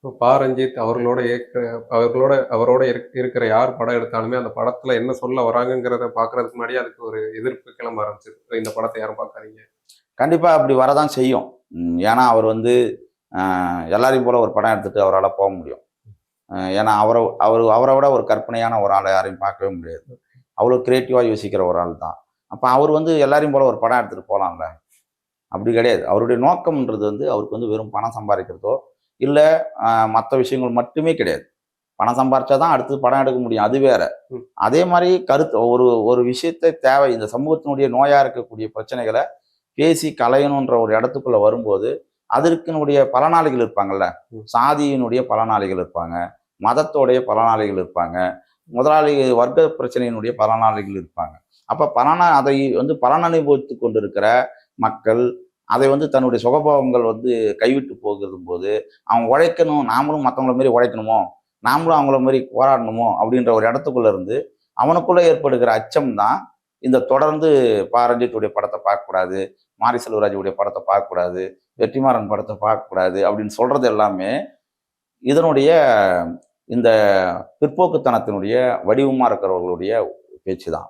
இப்போ பா. ரஞ்சித் அவரோட இருக்கிற யார் படம் எடுத்தாலுமே, அந்த படத்துல என்ன சொல்ல வராங்கங்கிறத பார்க்கறதுக்கு முன்னாடியே அதுக்கு ஒரு எதிர்ப்பு கிளம்ப ஆரம்பிச்சுது. இந்த படத்த யாரும் பார்க்காதீங்க. கண்டிப்பா அப்படி வரதான் செய்யும். ஏன்னா அவர் வந்து எல்லாரையும் போல ஒரு படம் எடுத்துட்டு அவரால போ முடியும். ஏன்னா அவரை விட ஒரு கற்பனையான ஒரு ஆள யாரையும் பார்க்கவே முடியாது. அவ்வளோ கிரியேட்டிவா யோசிக்கிற ஒரு ஆள் தான். அப்ப அவர் வந்து எல்லாரையும் போல ஒரு படம் எடுத்துட்டு போலாம்ல. அப்படி கிடையாது. அவருடைய நோக்கம்ன்றது வந்து அவருக்கு வந்து வெறும் பணம் சம்பாதிக்கிறதோ, இல்ல மத்த விஷயங்கள் மட்டுமே கிடையாது. பணம் சம்பாரிச்சா தான் அடுத்து படம் எடுக்க முடியும். அது வேற. ம். அதே மாரி கருத்து ஒரு விஷயத்த தேவை இந்த சமூகத்தினுடைய நோயா இருக்கக்கூடிய பிரச்சனைகள பேசி களையணுன்ற ஒரு இடத்துக்குள்ள வரும்போது, அதற்கினுடைய பலனாளிகள் இருப்பாங்கல்ல. ம். சாதியினுடைய பலனாளிகள் இருப்பாங்க. மதத்தோடைய பலனாளிகள் இருப்பாங்க. முதலாளி வர்க்க பிரச்சனையினுடைய பலனாளிகள் இருப்பாங்க. அப்ப அதை வந்து பலன் அனுபவித்துக் கொண்டிருக்கிற மக்கள், அதை வந்து தன்னுடைய சுகபோகங்கள் வந்து கைவிட்டு போகும்போது, அவன் உழைக்கணும், நாமளும் மத்தவங்கள மாரி உழைக்கணுமோ, நாமளும் அவங்கள மாரி போராடணுமோ அப்படின்ற ஒரு இடத்துக்குள்ள இருந்து, அவனுக்குள்ள ஏற்படுகிற அச்சம் தான், இந்த தொடர்ந்து பா. ரஞ்சித்துடைய படத்த பார்க்கக்கூடாது, மாரி செல்வராஜுடைய படத்த பார்க்கக்கூடாது, வெற்றிமாறன் படத்த பார்க்கக்கூடாது அப்படின்னு சொல்றது எல்லாமே, இதனுடைய இந்த பிற்போக்குத்தனத்தினுடைய வடிவமா இருக்கிறவர்களுடைய பேச்சு தான்.